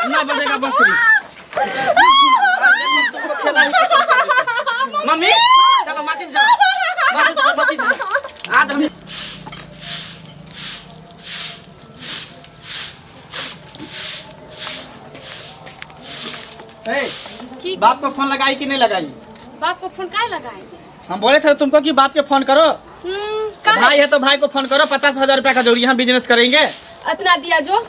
ना बजेगा बांसुरी। तुमको खेला ही मम्मी चलो माचिस जाओ माचिस आज हम बाप को फोन लगाई कि नहीं लगाई? बाप को फोन क्या लगाए? हम बोले थे तुमको कि बाप के फोन करो। भाई है तो भाई को फोन करो। 50,000 रुपया का जोड़ी हम बिजनेस करेंगे। इतना दिया जो?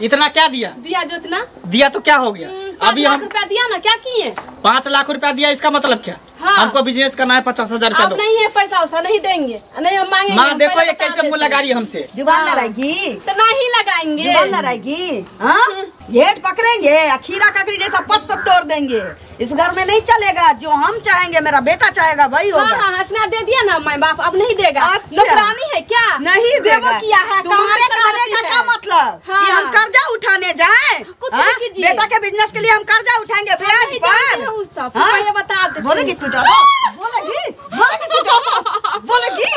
इतना क्या दिया? दिया जो इतना दिया तो क्या हो गया? अभी हम 5 लाख रुपया दिया ना, क्या किए? 5 लाख रुपया दिया, इसका मतलब क्या? हाँ। हमको बिजनेस करना है, 50,000 रुपया दो। नहीं है पैसा वैसा नहीं देंगे, नहीं हम मांगेंगे। माँ देखो ये कैसे मुँह लगा रही है हमसे। जुबान लड़ाएगी तो नहीं लगाएंगे। जुबान लड़ाएगी। घेट पकड़ेंगे, खीरा ककड़ी जैसा पट सब तोड़ देंगे। इस घर में नहीं चलेगा। जो हम चाहेंगे, मेरा बेटा चाहेगा वही होगा। हाँ, इतना दे दिया ना माँ बाप, अब नहीं देगा। नौकरानी है क्या? नहीं देगा। किया है तुम्हारे कहने का क्या मतलब कि हम कर्जा उठाने जाए? बेटा के बिजनेस के लिए हम कर्जा उठाएंगे ब्याज पर। बता दे। बोलेगी तू ज्यादा, बोलेगी तू ज्यादा, बोलेगी।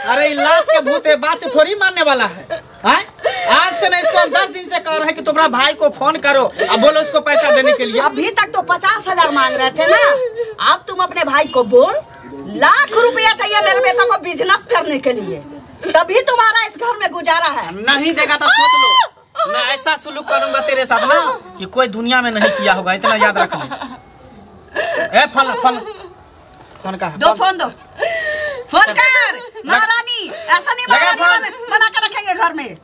अरे लाख के भूत है, बात से थोड़ी मानने वाला है। आज से नहीं, इसको हम 10 दिन से कह रहे हैं कि तुम्हारा भाई को फोन करो। अब बोलो उसको पैसा देने के लिए। अभी तक तो 50,000 मांग रहे थे ना। अब तुम अपने भाई को बोल, लाख रुपया चाहिए मेरे बेटा को बिजनेस करने के लिए, तभी तुम्हारा इस घर में गुजारा है। नहीं देगा तो सोच लो, मैं ऐसा सुलूक करूंगा तेरे साथ ना कि कोई दुनिया में नहीं किया होगा। इतना याद रखना। फोन का दो, फोन दो, फोन कर महारानी। ऐसा नहीं महारानी बना कर रखेंगे घर में।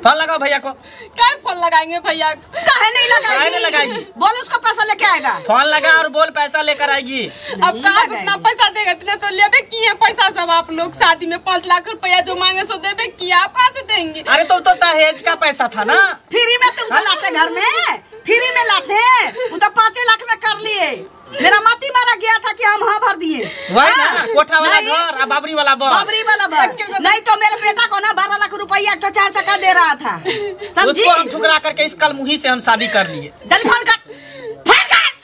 फोन लगाओ भैया को। क्या फोन लगाएंगे भैया? काहे नहीं लगाएगी? बोल उसको पैसा लेके आएगा। फोन लगा और बोल पैसा लेकर आएगी। अब कहाँ से इतना पैसा देगा? इतने तो लेबे किए पैसा सब आप लोग। शादी में 5 लाख रुपया जो मांगे सो देबे किया, आप कहाँ से देंगे? अरे तो दहेज का पैसा था ना। फ्री में तुमको लाते घर में, फ्री में लाते। वो तो 5 लाख में कर लिए। मेरा माती मारा गया था कि हम हाँ भर दिए। वही ना, कोठा वाला घर और बाबरी वाला बस। नहीं तो मेरे बेटा को ना 12 लाख रुपया तो 4 चक्का दे रहा था। उसको हम ठुकरा करके इस कलमुही से हम शादी कर लिए। फोन कर।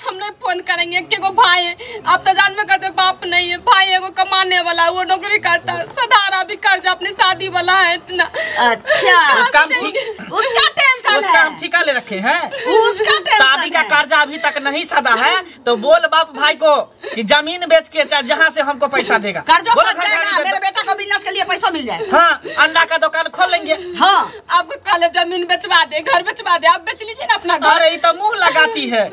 हम नहीं फोन करेंगे। को भाई है, आप तो जान में करते बाप नहीं है। भाई है वो कमाने वाला, वो नौकरी करता है। सधारा भी कर्जा अपनी शादी वाला है इतना। अच्छा उसका टेंशन है। हम ठिका ले रखे हैं। उसका शादी का कर्जा अभी तक नहीं सदा है। तो बोल बाप भाई को कि जमीन बेच के जहाँ से हमको पैसा देगा। मेरे बेटा को बिजनेस के लिए पैसा मिल जाए। हाँ, अंडा का दुकान खोल लेंगे। हाँ, आपको कल जमीन बेचवा दे, घर बेचवा दे, आप बेच लीजिए ना अपना घर। अरे ये तो मुँह लगाती है।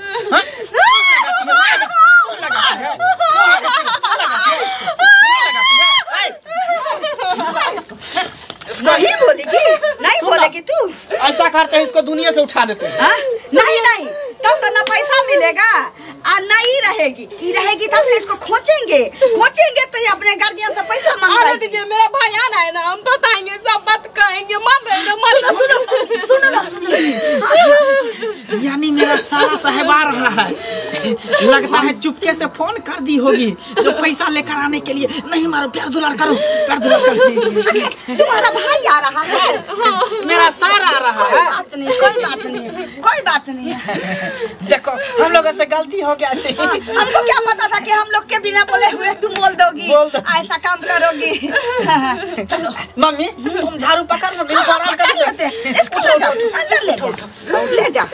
नहीं बोलेगी तू। ऐसा करते हैं, इसको दुनिया से उठा देते हैं। नहीं तब तो ना पैसा मिलेगा और नहीं रहेगी। ये रहेगी तब इसको खोचेंगे तो ये अपने गार्जियन से पैसा मांगेगा। दीजिए, मेरा भाई आना है ना, हम बताएंगे सब बात कहेंगे। सुनो यानी मेरा सारा साहेब आ रहा है। लगता है चुपके से फोन कर दी होगी जो पैसा लेकर आने के लिए। नहीं मारो, प्यार दुलार करो, प्यार दुलार करो। अच्छा, तुम्हारा भाई आ रहा है? मेरा सारा आ रहा है। कोई बात नहीं है। देखो हम लोगों से गलती हो गया। ऐसे हमको क्या पता था कि हम लोग के बिना बोले हुए तुम बोल दोगी, ऐसा काम करोगी। चलो मम्मी तुम झाड़ू पकड़ लो, मेरे को आराम कर लेते हैं। इसको ले जाओ, अंदर ले जाओ।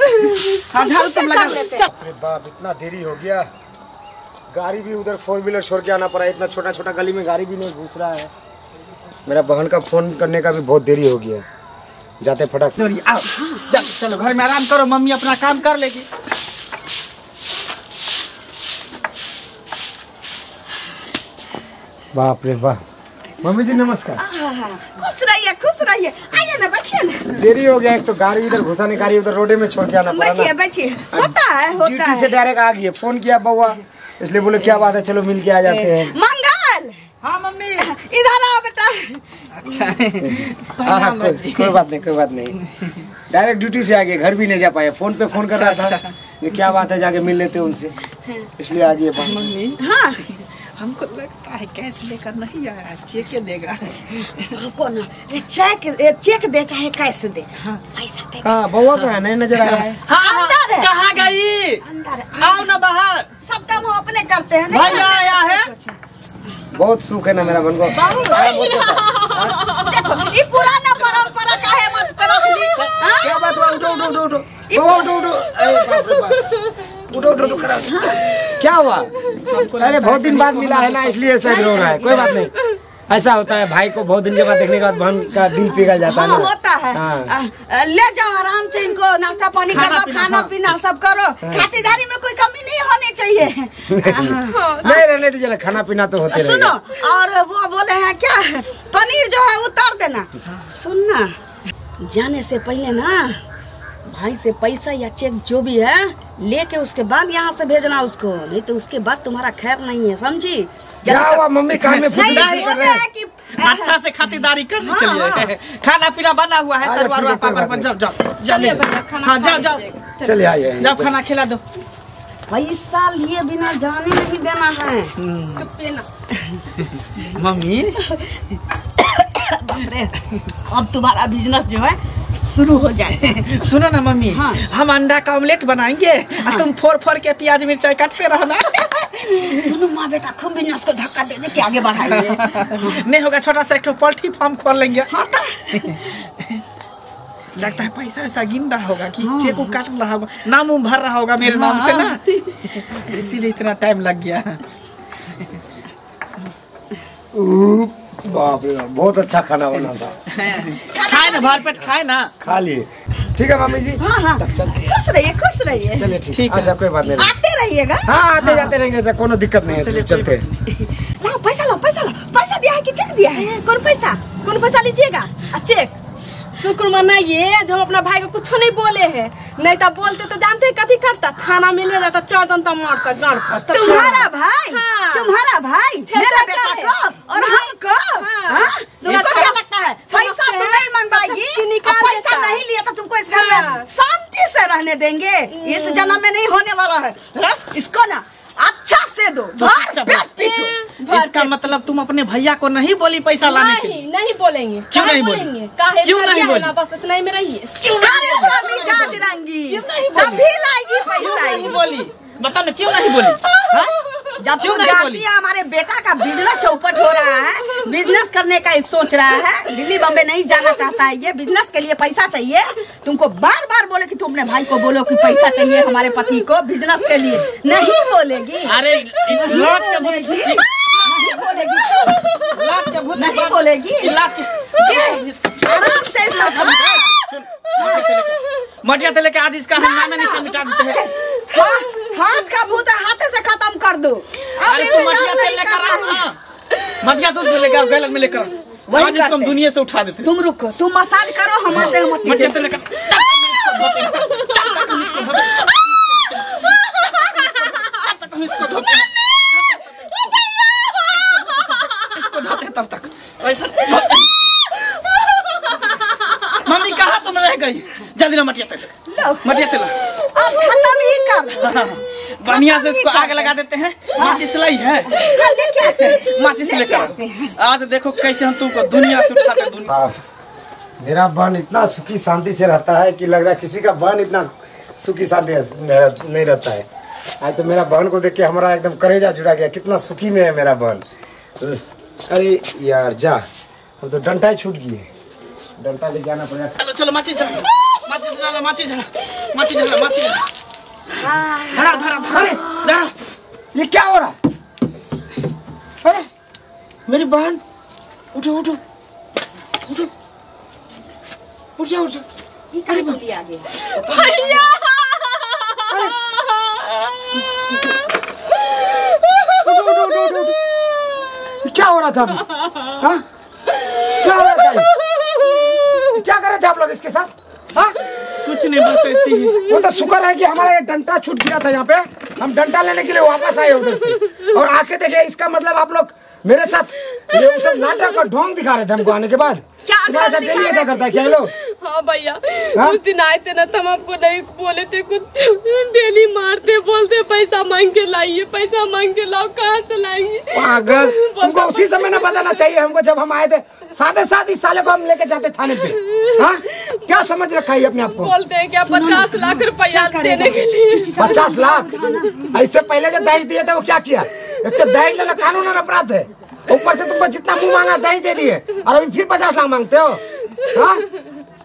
हाँ, झाड़ू तुम लगा। अरे बाप, इतना देरी हो गया। गाड़ी भी उधर 4 व्हीलर छोड़ के आना पड़ा। इतना छोटा गली में गाड़ी भी नहीं घुस रहा है। मेरा बहन का फोन करने का भी बहुत देरी हो गया। जाते फटाक से आओ। चलो घर में आराम करो, मम्मी अपना काम कर लेगी। बाप रे बाप। मम्मी जी नमस्कार। खुश रहिए। आइए ना, बैठिए ना। देरी हो गया। एक तो गाड़ी इधर घुसाने गाड़ी उधर रोडे में छोड़ के आना पड़ा ना। बैठिए। होता है। ड्यूटी से डायरेक्ट आ गई। फोन किया बउआ, इसलिए बोले क्या बात है, चलो मिल के आ जाते हैं। मंगल। हाँ मम्मी इधर आओ बेटा। अच्छा कोई बात नहीं। डायरेक्ट ड्यूटी से आ गए, घर भी नहीं जा पाए। फोन पे फोन कर रहा था, ये क्या बात है, जाके मिल लेते उनसे, इसलिए आ गए। मम्मी हाँ, हमको लगता है कैश लेकर नहीं आया, चेक देगा। रुको ना, चेक दे चाहे कैसे दे। हाँ, पैसा दे। हाँ, बउआ कहाँ नहीं नजर आ रहा है। हाँ, अंदर है। कहाँ गई? अंदर। आओ ना बाहर। सब काम हम अपने करते हैं। भैया आया है। बहुत सुख है ना मेरा मन को। देखो ये पुराना परंपरा काहे मत पर रख ली। क्या बात हुआ? उठो उठो उठो उठो उठो उठो। अरे बाप रे बाप, उठो उठो उठो करा। क्या हुआ? अरे बहुत दिन बाद मिला है ना, इसलिए शायद रो रहा है। कोई बात नहीं, ऐसा होता है, भाई को बहुत दिन के बाद देखने के बाद बहन का दिल पिघल जाता है ना। होता है। हाँ। ले जाओ आराम से इनको नाश्ता पानी करो, खाना पीना सब करो। खातिरदारी में कोई कमी नहीं होनी चाहिए। नहीं रहने दीजिए ना, खाना पीना तो होते रहेगा। सुनो, और वो बोले हैं क्या, पनीर जो है उतार देना। सुनना, जाने से पहले ना भाई से पैसा या चेक जो भी है लेके उसके बाद यहाँ से भेजना उसको, नहीं तो उसके बाद तुम्हारा खैर नहीं है, समझी? क्या हुआ मम्मी, काम में फुसलाही कर रहे हैं? कि अच्छा से खातिरदारी करने के लिए खाना पीना बना हुआ है, तरुआ रुआ पापड़ पर। जाओ जाओ चलिए भैया खाना हाँ जाओ खा जाओ, लीजिए। चलिए आइए। जाओ खाना खिला दो। पैसा लिए बिना जाने नहीं देना है। चुप्पे ना। मम्मी बाप रे, अब तुम्हारा बिजनेस जो है शुरू हो जाए। सुनो ना मम्मी, हाँ। हम अंडा का ऑमलेट बनाएंगे और तुम फोड़ फोड़ के प्याज मिर्चाई काटते रहो ना। दोनों माँ बेटा खूब बिजनेस को धक्का दे के आगे बढ़ाएंगे। नहीं होगा छोटा सा एक पोल्ट्री फार्म खोल लेंगे। हाँ तो लगता है पैसा वैसा गिन रहा होगा कि चेक को काट रहा होगा, नाम उम भर रहा होगा मेरे नाम से ना, इसीलिए इतना टाइम लग गया। बाप रे बाप, बहुत अच्छा खाना बना था। खाए ना, भर पेट खाए ना। खा लिए। ठीक है मम्मी जी। हाँ हाँ, तब चलते हैं। खुश रहिए खुश रहिए। चलिए ठीक है। अच्छा कोई बात नहीं। आते रहिएगा। हाँ आते जाते रहेंगे, ऐसा कोनो दिक्कत नहीं है। चलिए, चलते। लाओ पैसा, लो पैसा, लो पैसा दिया है कि चेक दिया है? कौन पैसा लीजिएगा? चेक शुक्र मनाइए जो हम अपना भाई को कुछ नहीं बोले हैं, नहीं तो बोलते तो जानते हैं कथी करता, थाना में ले जाता, चार दंता मारता गाड़। तुम्हारा भाई, हाँ। तुम्हारा भाई मेरा बेटा को और हमको, हाँ। तुमको क्या लगता है पैसा तो नहीं मंगवाएगी? निकाल पैसा देता। नहीं लिया तो तुमको इस घर हाँ। में शांति से रहने देंगे? इस जन्म में नहीं होने वाला है। इसको ना अच्छा से दो, अच्छा, पेट पीटो। इसका मतलब तुम अपने भैया को नहीं बोली पैसा लाने के लिए? नहीं बोलेंगे। क्यों नहीं बोलेंगे? काहे क्यों नहीं बोली? बस इतना ही में रहिए। अरे इसका मिजाज रंगी, तभी लाएगी पैसा। नहीं बोली, बताओ ना क्यों नहीं बोली? हाँ? जब क्यों तुम नहीं जानती बोली? है हमारे बेटा का बिजनेस चौपट हो रहा है, बिजनेस करने का सोच रहा है, दिल्ली बॉम्बे नहीं जाना चाहता है, ये बिजनेस के लिए पैसा चाहिए। तुमको बार बार बोले कि तुम अपने भाई को बोलो कि पैसा चाहिए हमारे पति को बिजनेस के लिए, नहीं बोलेगी। अरे लात के भूत, नहीं बोलेगी, लात के भूत नहीं बोलेगी। लात के आराम से इसका मटिया तेल के आज इसका हम नाम निशान मिटा देते हैं। हाथ का भूत हाथ से खत्म कर दो। अब अरे ये तू मिजाज मटिया तेल नहीं लेकर करना आ है। ना, मटिया तेल लेकर आ, गलत में लेकर आ। वही आज इसको हम करते। दुनिया से उठा देते हैं। तुम रुको, तुम मसाज करो, हम आते हैं मटिया तेल लेकर इसको धोते हैं, इसको धोते हैं तब तक ऐसा धोते हैं। मम्मी कहाँ तुम रह गई? जल्दी ना मटिया तेल, मटिया तेल अब खत्म ही कर दो। बढ़िया से इसको आग लगा देते हैं। माचिस लाई है, लेके आते हैं। माचिस लेकर आज देखो कैसे हम तुमको दुनिया से उठाते दुनिया। बाप, मेरा बहन इतना सुखी शांति से रहता है कि लग रहा है किसी का बहन इतना सुखी शांति नहीं रहता है। आज तो मेरा बहन को देख के हमारा एकदम कलेजा जुड़ा गया, कितना सुखी में है मेरा बहन। अरे यार जा, हम तो डंडा ही छूट गई है, डंडा ले जाना पड़ेगा। चलो चलो माचिस जला, माचिस जला, माचिस जला, माचिस जला, माचिस जला। धरा धरा धरा धरा। ये क्या हो रहा है? अरे मेरी बहन, उठो उठो उठो, उठ जाओ उठ जाओ। अरे बोली आ गया। भैया क्या हो रहा था अभी? हाँ? क्या हो रहा था ये? क्या कर रहे थे आप लोग इसके साथ? हाँ? कुछ नहीं, बस ऐसे ही। वो तो शुक्र है कि हमारा ये डंडा छूट गया था यहाँ पे, हम डंडा लेने के लिए वापस आए उधर से, और आके देखे इसका मतलब आप लोग मेरे साथ ये वो सब नाटक का ढोंग दिखा रहे थे हमको आने के बाद। क्या तुम्हारे साथ ढोंग डेली दिखा ऐसा करता है क्या ये लोग? हाँ भैया, हाँ? उस दिन आए थे ना, तो हम आपको नहीं बोले थे कुछ, डेली मारते बोलते पैसा मांग के लाइए, पैसा मांग के लाओ, कहाँ से लाएंगे? पागल, तुमको उसी समय ना बताना चाहिए हमको, जब हम आए थे साथ साथ इस साले को हम लेके जाते थाने पे। हाँ? क्या समझ रखा है अपने आप को? बोलते हैं क्या 50 लाख रुपया देने के लिए। 50 लाख? इससे पहले जो दहेज दिए थे वो क्या किया? एक तो दहेज लेना कानूनन अपराध है, ऊपर से तुमको जितना मुंह मांगा दहेज दे दिए, और अभी फिर 50 लाख मांगते हो। हाँ?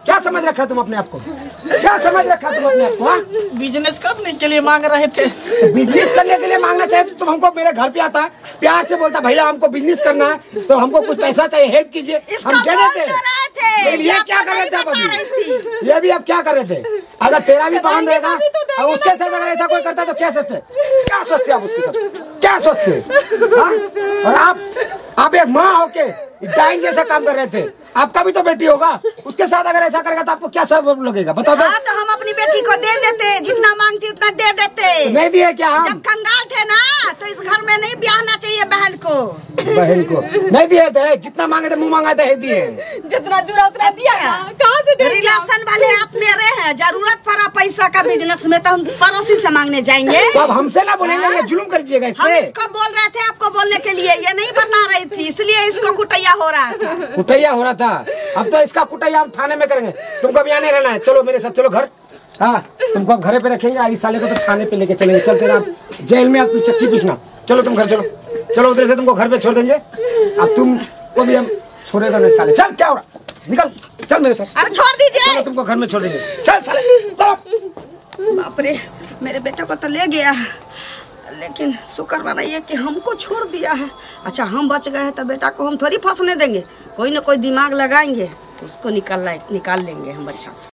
क्या समझ रखा है तुम अपने आप को? क्या समझ रखा तुम अपने आप को? बिजनेस करने के लिए मांग रहे थे। बिजनेस करने के लिए मांगना चाहिए तो तुम हमको मेरे घर पे आता, प्यार से बोलता भैया हमको बिजनेस करना है तो हमको कुछ पैसा चाहिए, हेल्प कीजिए, हम दे देते। ये क्या कर रहे थे आप अभी? ये भी आप क्या कर रहे थे? अगर तेरा भी बहन रहेगा और उसके साथ अगर ऐसा कोई करता तो क्या सोचते? क्या सोचते आप उसके साथ? क्या सोचते? और आप एक माँ होके डाइन जैसा काम कर रहे थे। आपका भी तो बेटी होगा, उसके साथ अगर ऐसा करेगा तो आपको क्या सब लगेगा बताओ? हाँ, तो हम अपनी बेटी को दे देते, जितना मांगती उतना दे देते। नहीं दिए क्या हम? जब कंगाल थे ना तो इस घर में नहीं ब्याहना चाहिए बहन को। बहन को नहीं दिए थे, जितना मांगे थे मुंह मांगा थे दिए। जितना जुड़ा उतना दिया। कहाँ से दे? रिलेशन वाले आप मेरे हैं, जरूरत पड़ा पैसा का बिजनेस में तो हम पड़ोसी से मांगने जाएंगे। तो अब हमसे ना बोलेंगे, ये जुल्म कर दीजिएगा हम इसपे। इसको बोल रहे थे आपको बोलने के लिए, ये नहीं बता रही थी, इसलिए इसको कुटैया हो रहा था। कुटैया हो रहा था, अब तो इसका कुटैया हम थाने में करेंगे। तुमको अभी आने रहना है, चलो मेरे साथ, चलो घर। हाँ, तुमको अब घरे पे रखेंगे और इस साले को तो थाने पे लेके चलेंगे। चल तेरा जेल में अब तुम चक्की पीसना। चलो तुम घर चलो, चलो उधर से तुमको घर पे छोड़ देंगे। अब तुम को भी हम छोड़ेगा नहीं साले। चल क्या हो रहा, निकल, चल मेरे साथ। अरे छोड़ दीजिए। चलो तुमको घर में छोड़ देंगे, चल साले। बाप रे, मेरे बेटे को तो ले गया, लेकिन शुक्र मनाइए कि हमको छोड़ दिया है। अच्छा हम बच गए हैं तो बेटा को हम थोड़ी फंसने देंगे, कोई ना कोई दिमाग लगाएंगे, उसको निकाल लेंगे हम बच्चा से।